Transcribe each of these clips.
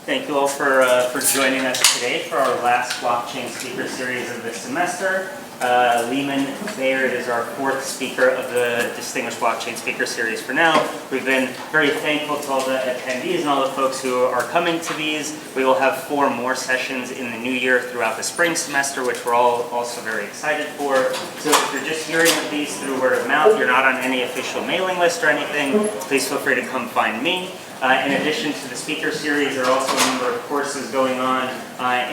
Thank you all for joining us today for our last blockchain speaker series of this semester. Leemon Baird is our fourth speaker of the Distinguished Blockchain Speaker Series for now. We've been very thankful to all the attendees and all the folks who are coming to these. We will have 4 more sessions in the new year throughout the spring semester, which we're all also very excited for. So if you're just hearing of these through word of mouth, you're not on any official mailing list or anything, please feel free to come find me. In addition to the speaker series, there are also a number of courses going on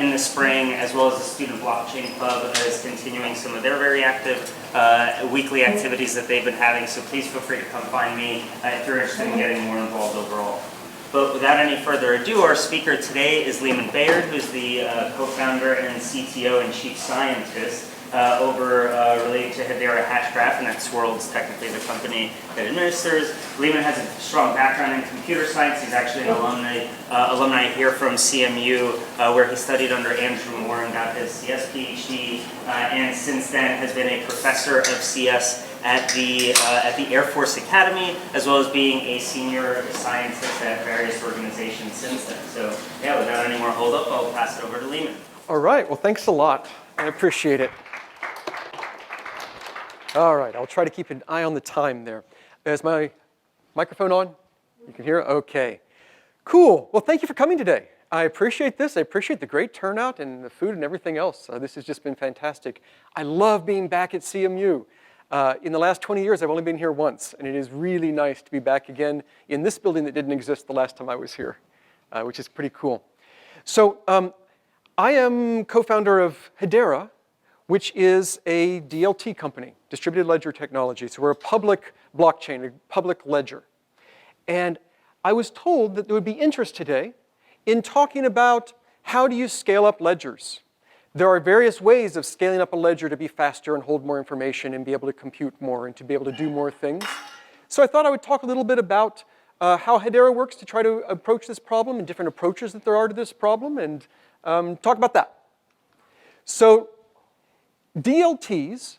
in the spring, as well as the Student Blockchain Club that is continuing some of their very active weekly activities that they've been having. So please feel free to come find me if you're interested in getting more involved overall. But without any further ado, our speaker today is Leemon Baird, who's the co-founder and CTO and chief scientist related to Hedera Hashgraph, and that Swirl's technically the company that administers. Leemon has a strong background in computer science. He's actually an alumni here from CMU, where he studied under Andrew Moore and got his CS PhD, and since then has been a professor of CS at the Air Force Academy, as well as being a senior scientist at various organizations since then. So yeah, without any more hold up, I'll pass it over to Leemon. All right, well, thanks a lot. I appreciate it. All right, I'll try to keep an eye on the time there. Is my microphone on? You can hear? Okay. Cool. Well, thank you for coming today. I appreciate this. I appreciate the great turnout and the food and everything else. This has just been fantastic. I love being back at CMU. In the last 20 years, I've only been here once, and it is really nice to be back again in this building that didn't exist the last time I was here, which is pretty cool. So I am co-founder of Hedera, which is a DLT company, distributed ledger technology. So we're a public blockchain, a public ledger. And I was told that there would be interest today in talking about how do you scale up ledgers. There are various ways of scaling up a ledger to be faster and hold more information and be able to compute more and to be able to do more things. So I thought I would talk a little bit about how Hedera works to try to approach this problem and different approaches that there are to this problem, and talk about that. So DLTs,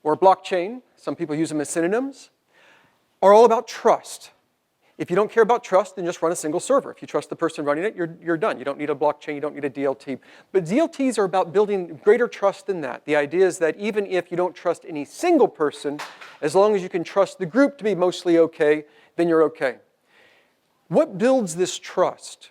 or blockchain, some people use them as synonyms, are all about trust. If you don't care about trust, then just run a single server. If you trust the person running it, you're done. You don't need a blockchain, you don't need a DLT. But DLTs are about building greater trust than that. The idea is that even if you don't trust any single person, as long as you can trust the group to be mostly okay, then you're okay. What builds this trust?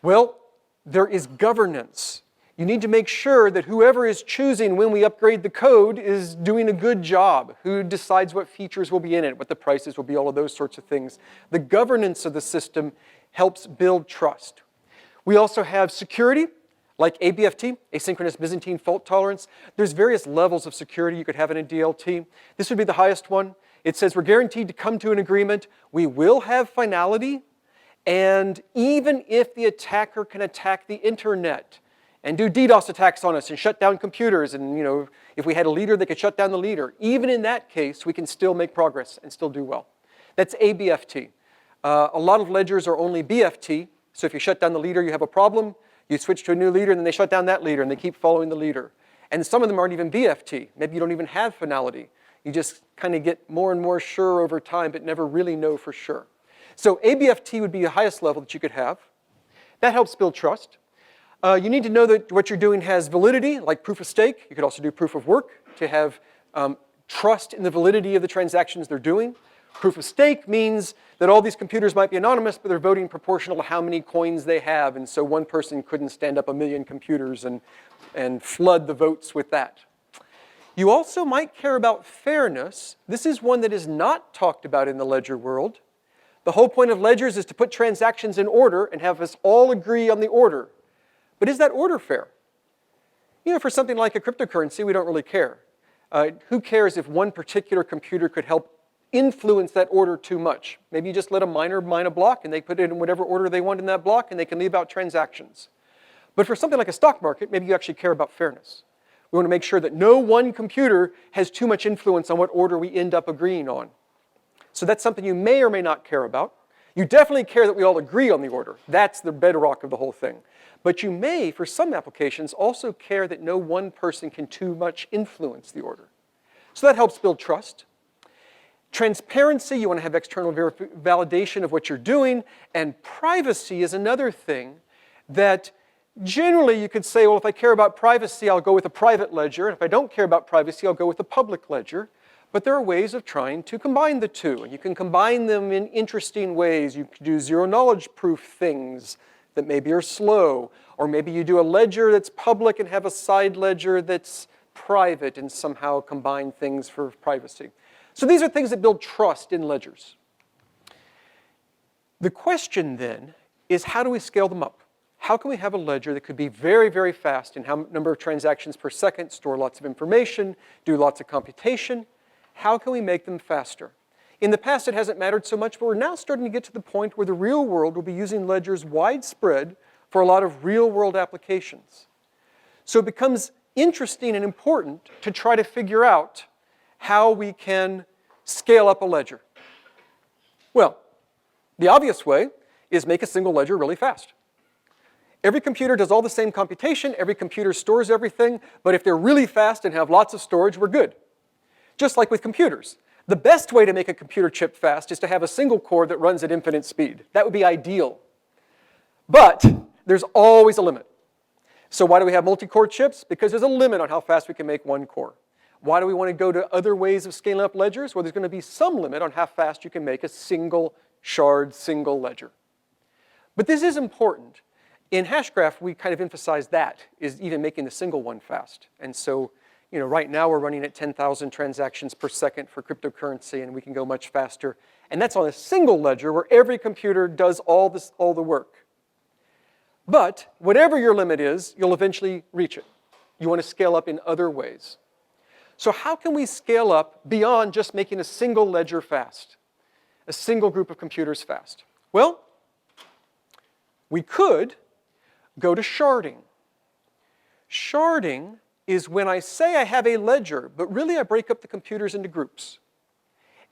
Well, there is governance. You need to make sure that whoever is choosing when we upgrade the code is doing a good job. Who decides what features will be in it, what the prices will be, all of those sorts of things. The governance of the system helps build trust. We also have security, like ABFT, asynchronous Byzantine fault tolerance. There's various levels of security you could have in a DLT. This would be the highest one. It says we're guaranteed to come to an agreement. We will have finality. And even if the attacker can attack the internet and do DDoS attacks on us and shut down computers, and if we had a leader that could shut down the leader, even in that case, we can still make progress and still do well. That's ABFT. A lot of ledgers are only BFT, so if you shut down the leader, you have a problem. You switch to a new leader, and then they shut down that leader, and they keep following the leader. And some of them aren't even BFT. Maybe you don't even have finality. You just kind of get more and more sure over time, but never really know for sure. So ABFT would be the highest level that you could have. That helps build trust. You need to know that what you're doing has validity, like proof of stake. You could also do proof of work to have trust in the validity of the transactions they're doing. Proof of stake means that all these computers might be anonymous, but they're voting proportional to how many coins they have, and so one person couldn't stand up 1 million computers and flood the votes with that. You also might care about fairness. This is one that is not talked about in the ledger world. The whole point of ledgers is to put transactions in order and have us all agree on the order. But is that order fair? For something like a cryptocurrency, we don't really care. Who cares if one particular computer could help influence that order too much? Maybe you just let a miner mine a block and they put it in whatever order they want in that block and they can leave out transactions. But for something like a stock market, maybe you actually care about fairness. We want to make sure that no one computer has too much influence on what order we end up agreeing on. So that's something you may or may not care about. You definitely care that we all agree on the order. That's the bedrock of the whole thing. But you may, for some applications, also care that no one person can too much influence the order. So that helps build trust. Transparency, you want to have external validation of what you're doing. And privacy is another thing that generally you could say, well, if I care about privacy, I'll go with a private ledger. And if I don't care about privacy, I'll go with a public ledger. But there are ways of trying to combine the two. And you can combine them in interesting ways. You can do zero-knowledge proof things that maybe are slow. Or maybe you do a ledger that's public and have a side ledger that's private and somehow combine things for privacy. So these are things that build trust in ledgers. The question then is, how do we scale them up? How can we have a ledger that could be very, very fast in number of transactions per second, store lots of information, do lots of computation? How can we make them faster? In the past, it hasn't mattered so much, but we're now starting to get to the point where the real world will be using ledgers widespread for a lot of real-world applications. So it becomes interesting and important to try to figure out how we can scale up a ledger. Well, the obvious way is make a single ledger really fast. Every computer does all the same computation, every computer stores everything, but if they're really fast and have lots of storage, we're good. Just like with computers. The best way to make a computer chip fast is to have a single core that runs at infinite speed. That would be ideal. But there's always a limit. So why do we have multi-core chips? Because there's a limit on how fast we can make one core. Why do we want to go to other ways of scaling up ledgers? Well, there's going to be some limit on how fast you can make a single shard, single ledger. But this is important. In Hashgraph, we kind of emphasize that, is even making the single one fast. And so, right now we're running at 10,000 transactions per second for cryptocurrency, and we can go much faster. And that's on a single ledger where every computer does all the work. But whatever your limit is, you'll eventually reach it. You want to scale up in other ways. So how can we scale up beyond just making a single ledger fast, a single group of computers fast? Well, we could go to sharding. Sharding is when I say I have a ledger, but really I break up the computers into groups.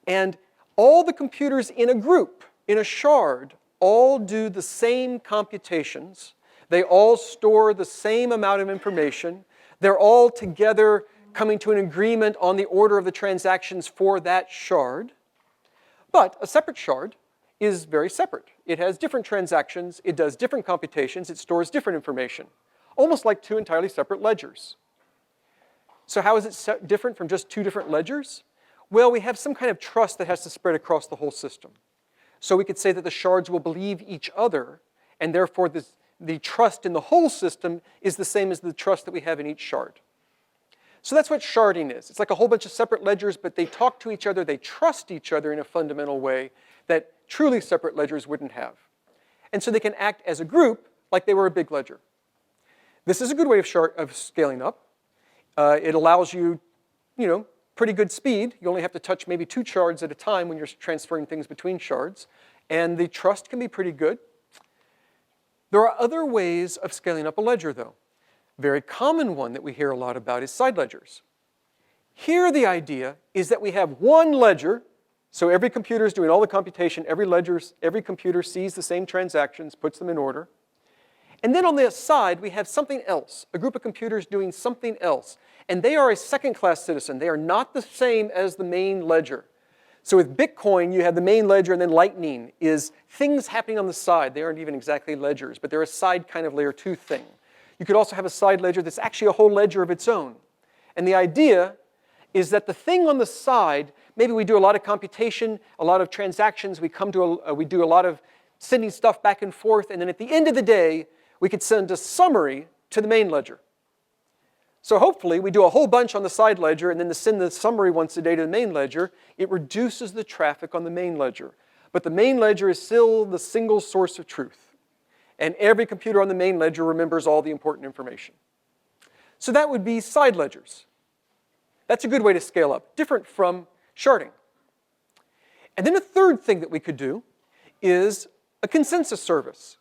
And all the computers in a group, in a shard, all do the same computations. They all store the same amount of information. They're all together coming to an agreement on the order of the transactions for that shard. But a separate shard is very separate. It has different transactions, it does different computations, it stores different information, almost like two entirely separate ledgers. So how is it different from just two different ledgers? Well, we have some kind of trust that has to spread across the whole system. So we could say that the shards will believe each other, and therefore the trust in the whole system is the same as the trust that we have in each shard. So that's what sharding is. It's like a whole bunch of separate ledgers, but they talk to each other, they trust each other in a fundamental way that truly separate ledgers wouldn't have. And so they can act as a group like they were a big ledger. This is a good way of scaling up. It allows you, pretty good speed. You only have to touch maybe 2 shards at a time when you're transferring things between shards. And the trust can be pretty good. There are other ways of scaling up a ledger, though. A very common one that we hear a lot about is side ledgers. Here the idea is that we have one ledger, so every computer is doing all the computation, every computer sees the same transactions, puts them in order. And then on the side, we have something else, a group of computers doing something else. And they are a second-class citizen. They are not the same as the main ledger. So with Bitcoin, you have the main ledger, and then Lightning is things happening on the side. They aren't even exactly ledgers, but they're a side kind of layer 2 thing. You could also have a side ledger that's actually a whole ledger of its own. And the idea is that the thing on the side, maybe we do a lot of computation, a lot of transactions, we do a lot of sending stuff back and forth, and then at the end of the day, we could send a summary to the main ledger. So hopefully, we do a whole bunch on the side ledger and then send the summary once a day to the main ledger. It reduces the traffic on the main ledger. But the main ledger is still the single source of truth. And every computer on the main ledger remembers all the important information. So that would be side ledgers. That's a good way to scale up, different from sharding. And then a third thing that we could do is a consensus service.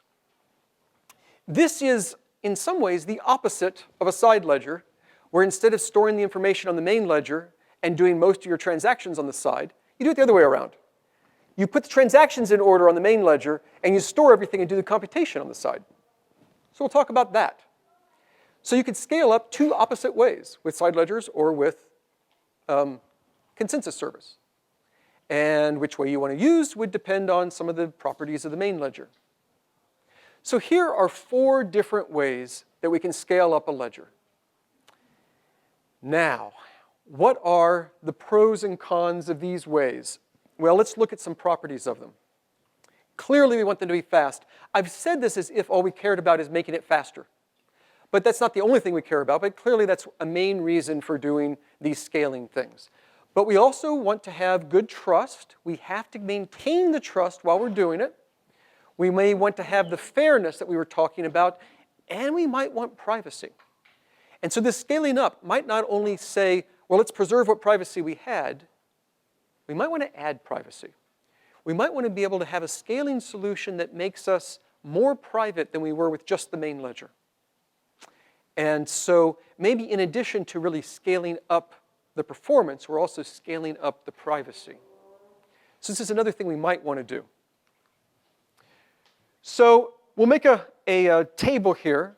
This is, in some ways, the opposite of a side ledger, where instead of storing the information on the main ledger and doing most of your transactions on the side, you do it the other way around. You put the transactions in order on the main ledger, and you store everything and do the computation on the side. So we'll talk about that. So you could scale up 2 opposite ways, with side ledgers or with consensus service. And which way you want to use would depend on some of the properties of the main ledger. So here are 4 different ways that we can scale up a ledger. Now, what are the pros and cons of these ways? Well, let's look at some properties of them. Clearly, we want them to be fast. I've said this as if all we cared about is making it faster. But that's not the only thing we care about, but clearly that's a main reason for doing these scaling things. But we also want to have good trust. We have to maintain the trust while we're doing it. We may want to have the fairness that we were talking about, and we might want privacy. And so this scaling up might not only say, well, let's preserve what privacy we had. We might want to add privacy. We might want to be able to have a scaling solution that makes us more private than we were with just the main ledger. And so maybe in addition to really scaling up the performance, we're also scaling up the privacy. So this is another thing we might want to do. So we'll make a table here.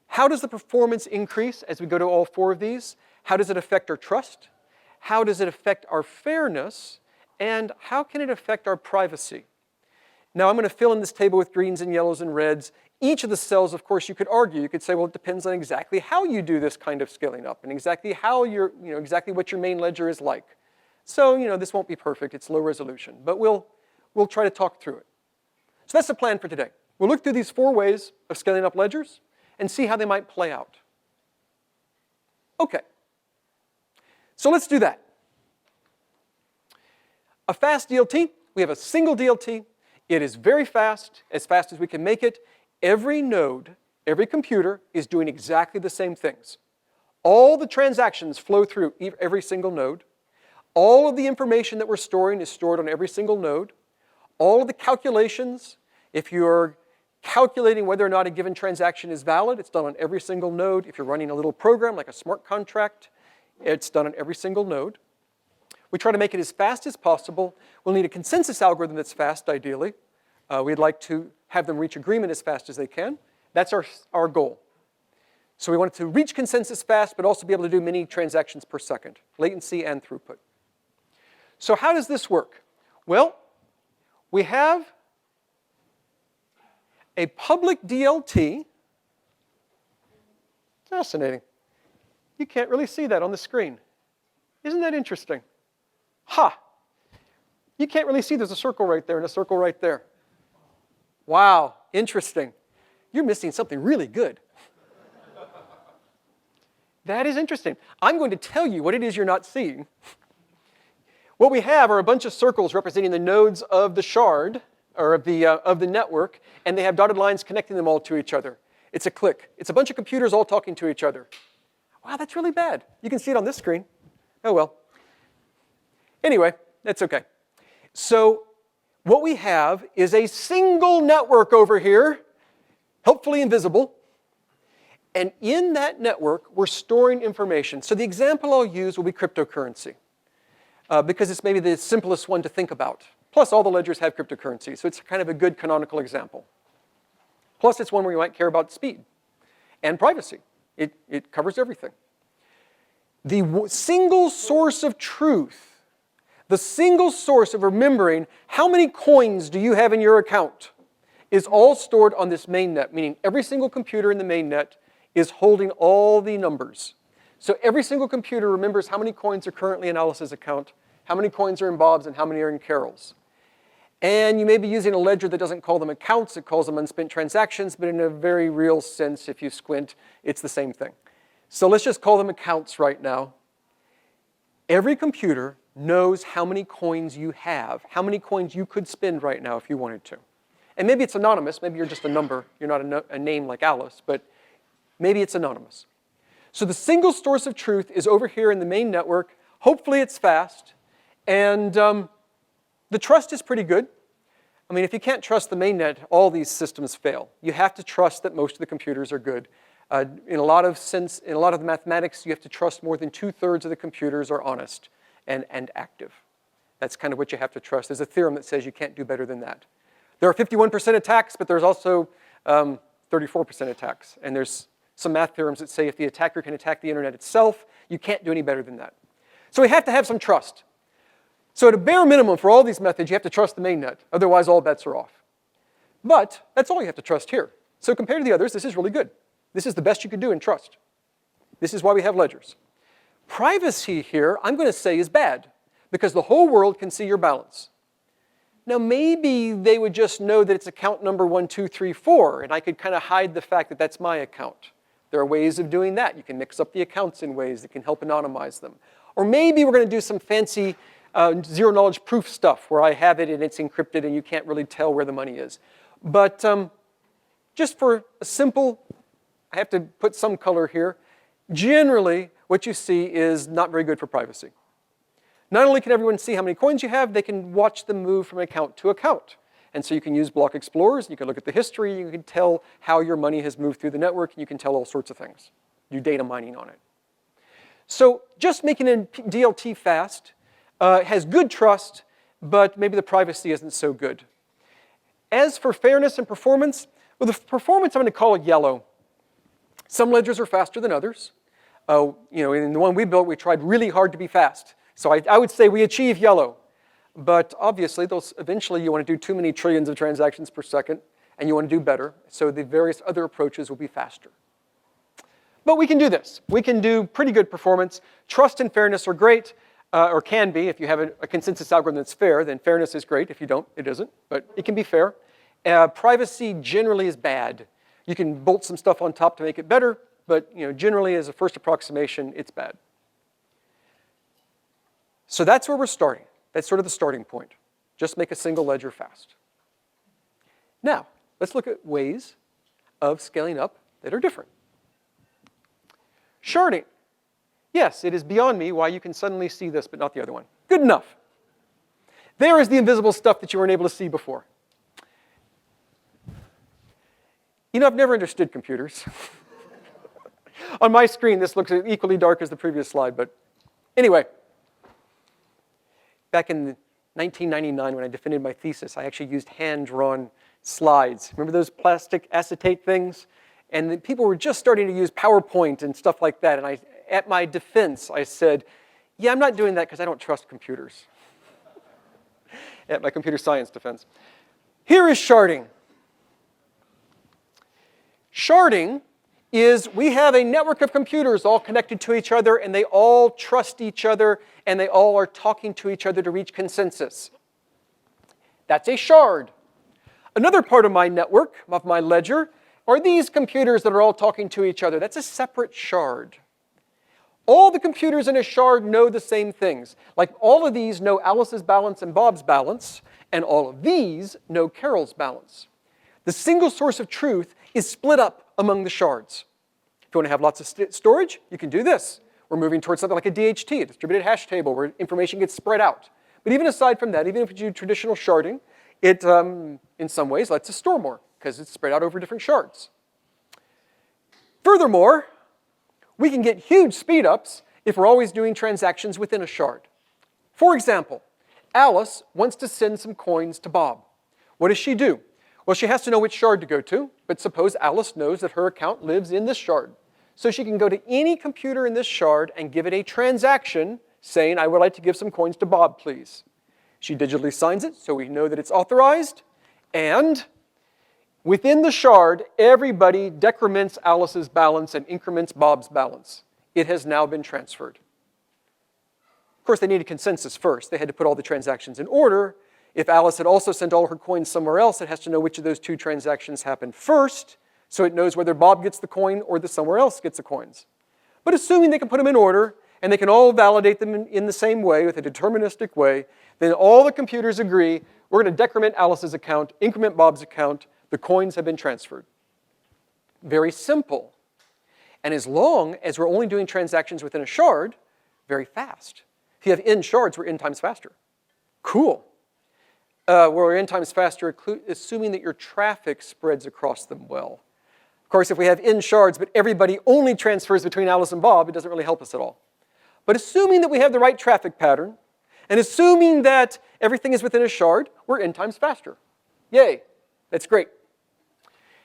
How does the performance increase as we go to all 4 of these? How does it affect our trust? How does it affect our fairness? And how can it affect our privacy? Now I'm going to fill in this table with greens and yellows and reds. Each of the cells, of course, you could argue. You could say, well, it depends on exactly how you do this kind of scaling up and exactly how exactly what your main ledger is like. So, this won't be perfect. It's low resolution. But we'll try to talk through it. So that's the plan for today. We'll look through these 4 ways of scaling up ledgers and see how they might play out. Okay. So let's do that. A fast DLT. We have a single DLT. It is very fast as we can make it. Every node, every computer is doing exactly the same things. All the transactions flow through every single node. All of the information that we're storing is stored on every single node. All of the calculations, if you're calculating whether or not a given transaction is valid, it's done on every single node. If you're running a little program like a smart contract, it's done on every single node. We try to make it as fast as possible. We'll need a consensus algorithm that's fast, ideally. We'd like to have them reach agreement as fast as they can. That's our goal. So we want it to reach consensus fast, but also be able to do many transactions per second, latency and throughput. So how does this work? Well, we have a public DLT. Fascinating. You can't really see that on the screen. Isn't that interesting? Ha! You can't really see there's a circle right there and a circle right there. Wow, interesting. You're missing something really good. That is interesting. I'm going to tell you what it is you're not seeing. What we have are a bunch of circles representing the nodes of the shard, or of the network, and they have dotted lines connecting them all to each other. It's a click. It's a bunch of computers all talking to each other. Wow, that's really bad. You can see it on this screen. Oh well. Anyway, that's okay. So what we have is a single network over here, helpfully invisible. And in that network, we're storing information. So the example I'll use will be cryptocurrency, because it's maybe the simplest one to think about. Plus, all the ledgers have cryptocurrency, so it's kind of a good canonical example. Plus, it's one where you might care about speed and privacy. It covers everything. The single source of truth, the single source of remembering how many coins do you have in your account, is all stored on this mainnet, meaning every single computer in the mainnet is holding all the numbers. So every single computer remembers how many coins are currently in Alice's account, how many coins are in Bob's, and how many are in Carol's. And you may be using a ledger that doesn't call them accounts, it calls them unspent transactions, but in a very real sense, if you squint, it's the same thing. So let's just call them accounts right now. Every computer knows how many coins you have, how many coins you could spend right now if you wanted to. And maybe it's anonymous, maybe you're just a number, you're not a name like Alice, but maybe it's anonymous. So the single source of truth is over here in the main network. Hopefully it's fast. And the trust is pretty good. I mean, if you can't trust the mainnet, all these systems fail. You have to trust that most of the computers are good. In a lot of the mathematics, you have to trust more than 2/3 of the computers are honest and active. That's kind of what you have to trust. There's a theorem that says you can't do better than that. There are 51% attacks, but there's also 34% attacks. And there's some math theorems that say if the attacker can attack the internet itself, you can't do any better than that. So we have to have some trust. So at a bare minimum for all these methods, you have to trust the mainnet. Otherwise, all bets are off. But that's all you have to trust here. So compared to the others, this is really good. This is the best you could do in trust. This is why we have ledgers. Privacy here, I'm going to say, is bad, because the whole world can see your balance. Now, maybe they would just know that it's account number 1234, and I could kind of hide the fact that that's my account. There are ways of doing that. You can mix up the accounts in ways that can help anonymize them. Or maybe we're going to do some fancy zero-knowledge proof stuff where I have it and it's encrypted and you can't really tell where the money is. But just for a simple, I have to put some color here, generally what you see is not very good for privacy. Not only can everyone see how many coins you have, they can watch them move from account to account. And so you can use block explorers, you can look at the history, you can tell how your money has moved through the network, and you can tell all sorts of things. Do data mining on it. So just making a DLT fast has good trust, but maybe the privacy isn't so good. As for fairness and performance, well, the performance I'm going to call it yellow. Some ledgers are faster than others. In the one we built, we tried really hard to be fast. So I would say we achieve yellow. But obviously, eventually you want to do too many trillions of transactions per second, and you want to do better. So the various other approaches will be faster. But we can do this. We can do pretty good performance. Trust and fairness are great, or can be. If you have a consensus algorithm that's fair, then fairness is great. If you don't, it isn't. But it can be fair. Privacy generally is bad. You can bolt some stuff on top to make it better, but generally as a first approximation, it's bad. So that's where we're starting. That's sort of the starting point. Just make a single ledger fast. Now, let's look at ways of scaling up that are different. Sharding. Yes, it is beyond me why you can suddenly see this, but not the other one. Good enough. There is the invisible stuff that you weren't able to see before. I've never understood computers. On my screen, this looks equally dark as the previous slide, but anyway. Back in 1999, when I defended my thesis, I actually used hand-drawn slides. Remember those plastic acetate things? And then people were just starting to use PowerPoint and stuff like that. And at my defense, I said, yeah, I'm not doing that because I don't trust computers. At my computer science defense. Here is sharding. Sharding is we have a network of computers all connected to each other, and they all trust each other, and they all are talking to each other to reach consensus. That's a shard. Another part of my network, of my ledger, are these computers that are all talking to each other. That's a separate shard. All the computers in a shard know the same things. Like all of these know Alice's balance and Bob's balance, and all of these know Carol's balance. The single source of truth is split up among the shards. If you want to have lots of storage, you can do this. We're moving towards something like a DHT, a distributed hash table, where information gets spread out. But even aside from that, even if you do traditional sharding, it, in some ways, lets us store more, because it's spread out over different shards. Furthermore, we can get huge speed-ups if we're always doing transactions within a shard. For example, Alice wants to send some coins to Bob. What does she do? Well, she has to know which shard to go to, but suppose Alice knows that her account lives in this shard. So she can go to any computer in this shard and give it a transaction saying, I would like to give some coins to Bob, please. She digitally signs it, so we know that it's authorized. And within the shard, everybody decrements Alice's balance and increments Bob's balance. It has now been transferred. Of course, they needed consensus first. They had to put all the transactions in order. If Alice had also sent all her coins somewhere else, it has to know which of those two transactions happened first, so it knows whether Bob gets the coin or that somewhere else gets the coins. But assuming they can put them in order, and they can all validate them in the same way, with a deterministic way, then all the computers agree, we're going to decrement Alice's account, increment Bob's account, the coins have been transferred. Very simple. And as long as we're only doing transactions within a shard, very fast. If you have n shards, we're n times faster. Cool. We're n times faster, assuming that your traffic spreads across them well. Of course, if we have n shards, but everybody only transfers between Alice and Bob, it doesn't really help us at all. But assuming that we have the right traffic pattern, and assuming that everything is within a shard, we're n times faster. Yay, that's great.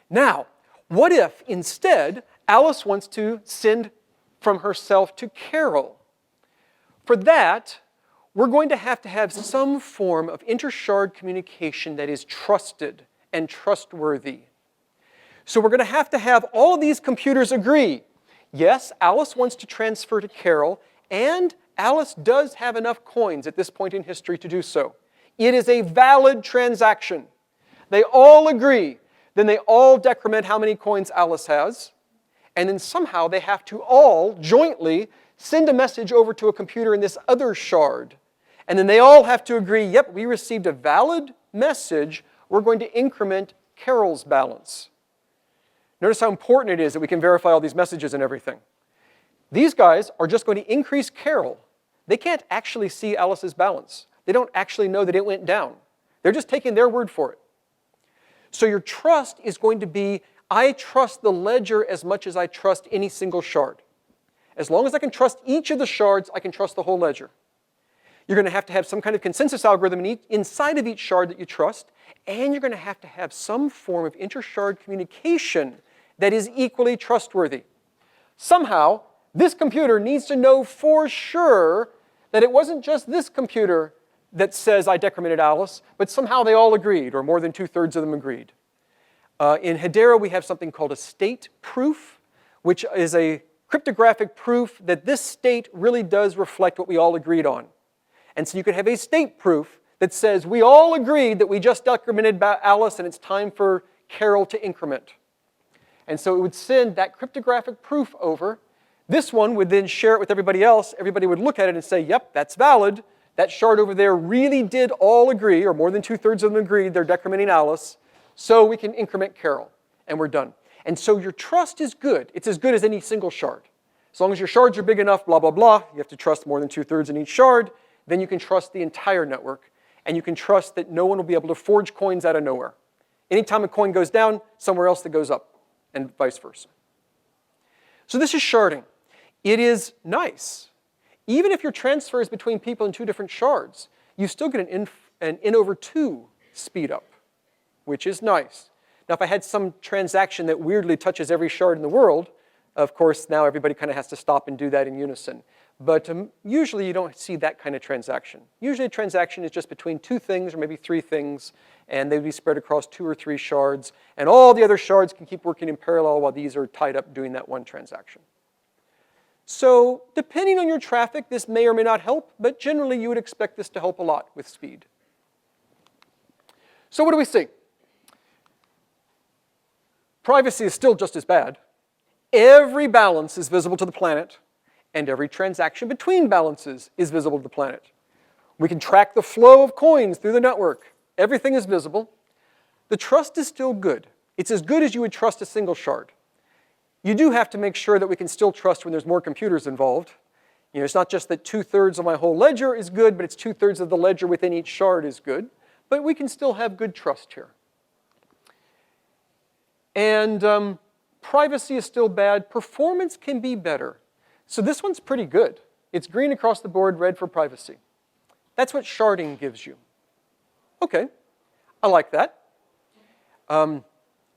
Now, what if instead Alice wants to send from herself to Carol? For that, we're going to have some form of inter-shard communication that is trusted and trustworthy. So we're going to have all of these computers agree. Yes, Alice wants to transfer to Carol, and Alice does have enough coins at this point in history to do so. It is a valid transaction. They all agree. Then they all decrement how many coins Alice has. And then somehow they have to all jointly send a message over to a computer in this other shard. And then they all have to agree, yep, we received a valid message. We're going to increment Carol's balance. Notice how important it is that we can verify all these messages and everything. These guys are just going to increase Carol. They can't actually see Alice's balance. They don't actually know that it went down. They're just taking their word for it. So your trust is going to be, I trust the ledger as much as I trust any single shard. As long as I can trust each of the shards, I can trust the whole ledger. You're going to have some kind of consensus algorithm inside of each shard that you trust, and you're going to have some form of inter-shard communication that is equally trustworthy. Somehow, this computer needs to know for sure that it wasn't just this computer that says I decremented Alice, but somehow they all agreed, or more than 2/3 of them agreed. In Hedera, we have something called a state proof, which is a cryptographic proof that this state really does reflect what we all agreed on. And so you could have a state proof that says we all agreed that we just decremented Alice and it's time for Carol to increment. And so it would send that cryptographic proof over. This one would then share it with everybody else. Everybody would look at it and say, yep, that's valid. That shard over there really did all agree, or more than 2/3 of them agreed they're decrementing Alice, so we can increment Carol, and we're done. And so your trust is good. It's as good as any single shard. As long as your shards are big enough, blah, blah, blah, you have to trust more than 2/3 in each shard, then you can trust the entire network, and you can trust that no one will be able to forge coins out of nowhere. Anytime a coin goes down, somewhere else that goes up, and vice versa. So this is sharding. It is nice. Even if your transfer is between people in two different shards, you still get an n over 2 speed up, which is nice. Now, if I had some transaction that weirdly touches every shard in the world, of course, now everybody kind of has to stop and do that in unison. But usually you don't see that kind of transaction. Usually a transaction is just between 2 things or maybe 3 things, and they would be spread across 2 or 3 shards, and all the other shards can keep working in parallel while these are tied up doing that one transaction. So depending on your traffic, this may or may not help, but generally you would expect this to help a lot with speed. So what do we see? Privacy is still just as bad. Every balance is visible to the planet, and every transaction between balances is visible to the planet. We can track the flow of coins through the network. Everything is visible. The trust is still good. It's as good as you would trust a single shard. You do have to make sure that we can still trust when there's more computers involved. You know, it's not just that 2/3 of my whole ledger is good, but it's 2/3 of the ledger within each shard is good. But we can still have good trust here. And privacy is still bad. Performance can be better. So this one's pretty good. It's green across the board, red for privacy. That's what sharding gives you. Okay, I like that.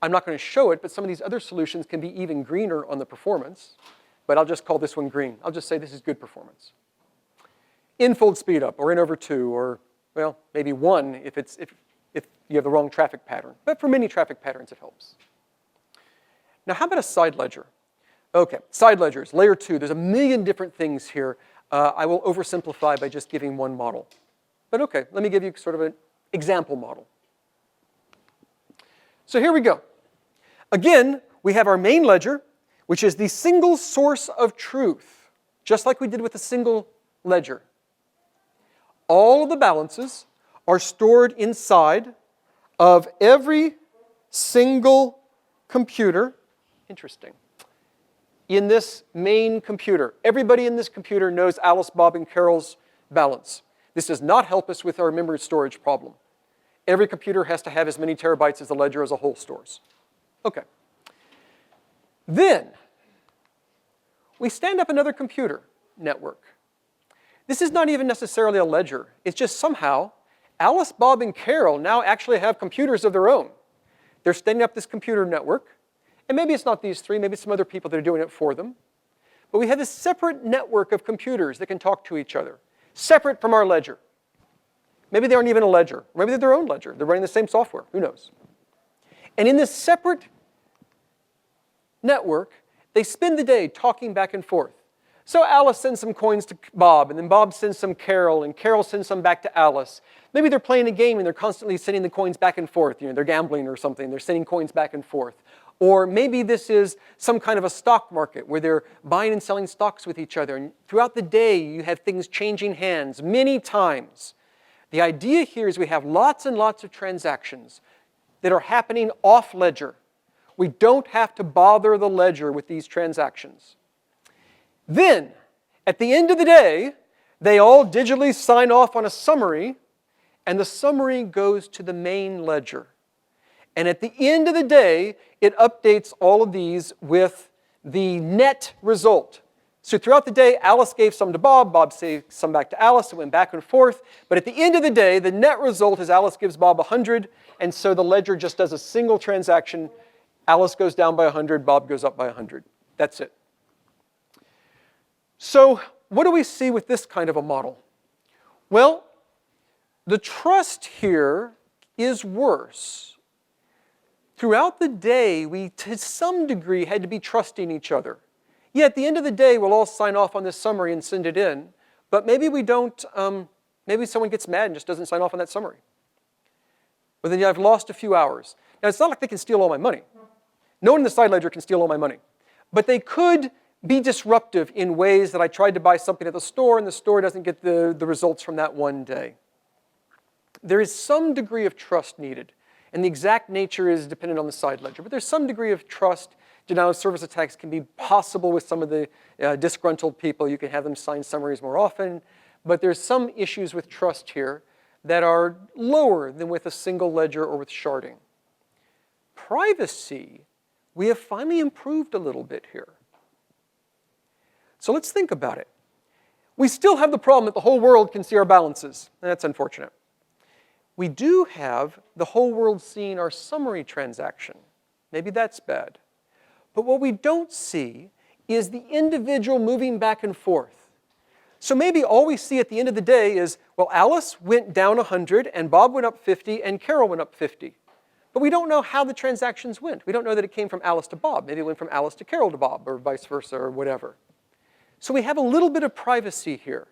I'm not going to show it, but some of these other solutions can be even greener on the performance. But I'll just call this one green. I'll just say this is good performance. N-fold speed up, or N over 2, or, well, maybe 1 if you have the wrong traffic pattern. But for many traffic patterns, it helps. Now, how about a side ledger? Okay, side ledgers, layer 2. There's a million different things here. I will oversimplify by just giving one model. But okay, let me give you sort of an example model. So here we go. Again, we have our main ledger, which is the single source of truth, just like we did with a single ledger. All of the balances are stored inside of every single computer. Interesting. In this main computer. Everybody in this computer knows Alice, Bob, and Carol's balance. This does not help us with our memory storage problem. Every computer has to have as many terabytes as the ledger as a whole stores. Okay. Then, we stand up another computer network. This is not even necessarily a ledger. It's just somehow, Alice, Bob, and Carol now actually have computers of their own. They're standing up this computer network. And maybe it's not these 3, maybe it's some other people that are doing it for them. But we have this separate network of computers that can talk to each other. separate from our ledger. Maybe they aren't even a ledger. Maybe they're their own ledger. They're running the same software. Who knows? And in this separate network, they spend the day talking back and forth. So Alice sends some coins to Bob, and then Bob sends some Carol, and Carol sends some back to Alice. Maybe they're playing a game and they're constantly sending the coins back and forth. They're gambling or something. They're sending coins back and forth. Or maybe this is some kind of a stock market where they're buying and selling stocks with each other. And throughout the day, you have things changing hands many times. The idea here is we have lots and lots of transactions that are happening off ledger. We don't have to bother the ledger with these transactions. Then, at the end of the day, they all digitally sign off on a summary, and the summary goes to the main ledger. And at the end of the day, it updates all of these with the net result. So throughout the day, Alice gave some to Bob, Bob gave some back to Alice, it went back and forth. But at the end of the day, the net result is Alice gives Bob 100, and so the ledger just does a single transaction. Alice goes down by 100, Bob goes up by 100. That's it. So what do we see with this kind of a model? Well, the trust here is worse. Throughout the day, we, to some degree, had to be trusting each other. Yeah, at the end of the day, we'll all sign off on this summary and send it in, but maybe we don't, maybe someone gets mad and just doesn't sign off on that summary. But then I've lost a few hours. Now, it's not like they can steal all my money. No one in the side ledger can steal all my money. But they could be disruptive in ways that I tried to buy something at the store and the store doesn't get the results from that one day. There is some degree of trust needed. And the exact nature is dependent on the side ledger. But there's some degree of trust. Denial of service attacks can be possible with some of the disgruntled people. You can have them sign summaries more often. But there's some issues with trust here that are lower than with a single ledger or with sharding. Privacy, we have finally improved a little bit here. So let's think about it. We still have the problem that the whole world can see our balances. That's unfortunate. We do have the whole world seeing our summary transaction. Maybe that's bad. But what we don't see is the individual moving back and forth. So maybe all we see at the end of the day is, well, Alice went down 100, and Bob went up 50, and Carol went up 50. But we don't know how the transactions went. We don't know that it came from Alice to Bob. Maybe it went from Alice to Carol to Bob, or vice versa, or whatever. So we have a little bit of privacy here.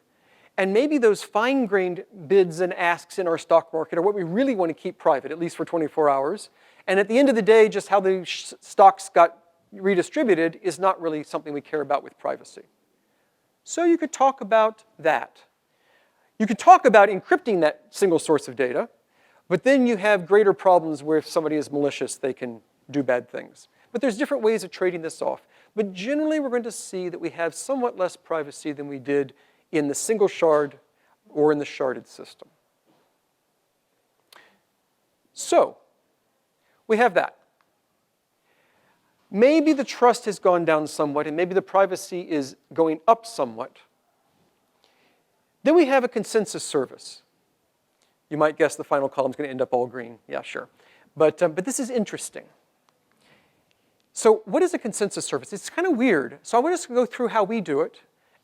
And maybe those fine-grained bids and asks in our stock market are what we really want to keep private, at least for 24 hours. And at the end of the day, just how the stocks got redistributed is not really something we care about with privacy. So you could talk about that. You could talk about encrypting that single source of data, but then you have greater problems where if somebody is malicious, they can do bad things. But there's different ways of trading this off. But generally, we're going to see that we have somewhat less privacy than we did in the single shard or in the sharded system. So, we have that. Maybe the trust has gone down somewhat, and maybe the privacy is going up somewhat. Then we have a consensus service. You might guess the final column is going to end up all green. Yeah, sure. But this is interesting. So what is a consensus service? It's kind of weird. So I want us to go through how we do it,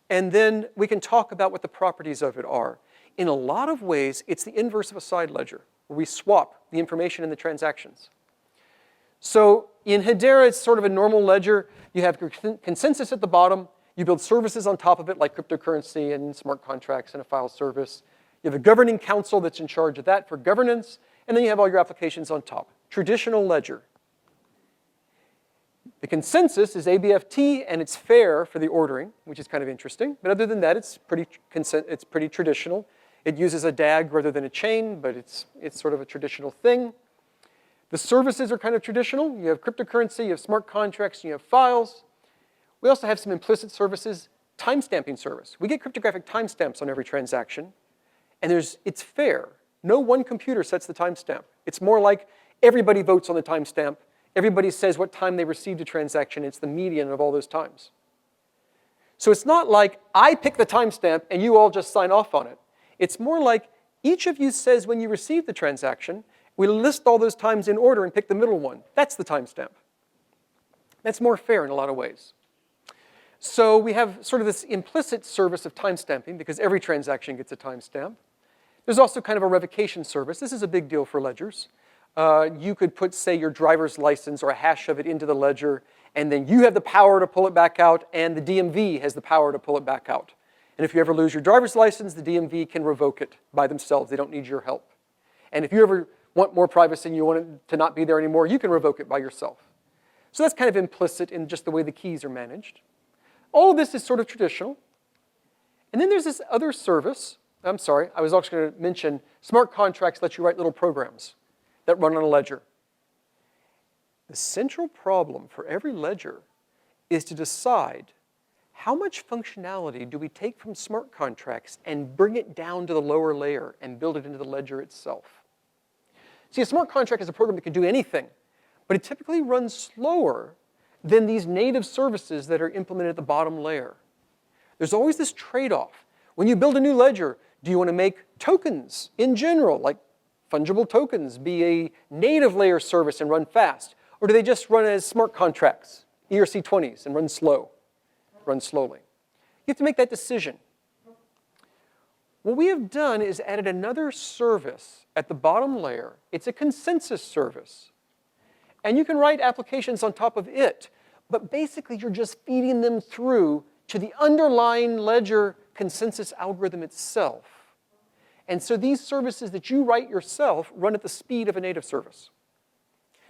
and then we can talk about what the properties of it are. In a lot of ways, it's the inverse of a side ledger, where we swap the information in the transactions. So in Hedera, it's sort of a normal ledger. You have consensus at the bottom. You build services on top of it, like cryptocurrency and smart contracts and a file service. You have a governing council that's in charge of that for governance. And then you have all your applications on top. Traditional ledger. The consensus is ABFT, and it's fair for the ordering, which is kind of interesting. But other than that, it's pretty traditional. It uses a DAG rather than a chain, but it's sort of a traditional thing. The services are kind of traditional. You have cryptocurrency, you have smart contracts, you have files. We also have some implicit services, timestamping service. We get cryptographic timestamps on every transaction, and it's fair. No one computer sets the timestamp. It's more like everybody votes on the timestamp. Everybody says what time they received a transaction. It's the median of all those times. So it's not like I pick the timestamp and you all just sign off on it. It's more like each of you says when you received the transaction. We list all those times in order and pick the middle one. That's the timestamp. That's more fair in a lot of ways. So we have sort of this implicit service of timestamping because every transaction gets a timestamp. There's also kind of a revocation service. This is a big deal for ledgers. You could put, say, your driver's license or a hash of it into the ledger, and then you have the power to pull it back out, and the DMV has the power to pull it back out. And if you ever lose your driver's license, the DMV can revoke it by themselves. They don't need your help. And if you ever want more privacy and you want it to not be there anymore, you can revoke it by yourself. So that's kind of implicit in just the way the keys are managed. All of this is sort of traditional. And then there's this other service. I'm sorry, I was also going to mention smart contracts let you write little programs that run on a ledger. The central problem for every ledger is to decide how much functionality do we take from smart contracts and bring it down to the lower layer and build it into the ledger itself. See, a smart contract is a program that can do anything, but it typically runs slower than these native services that are implemented at the bottom layer. There's always this trade-off. When you build a new ledger, do you want to make tokens in general, like fungible tokens, be a native layer service and run fast? Or do they just run as smart contracts, ERC20s, and run slowly? You have to make that decision. What we have done is added another service at the bottom layer. It's a consensus service. And you can write applications on top of it. But basically, you're just feeding them through to the underlying ledger consensus algorithm itself. And so these services that you write yourself run at the speed of a native service.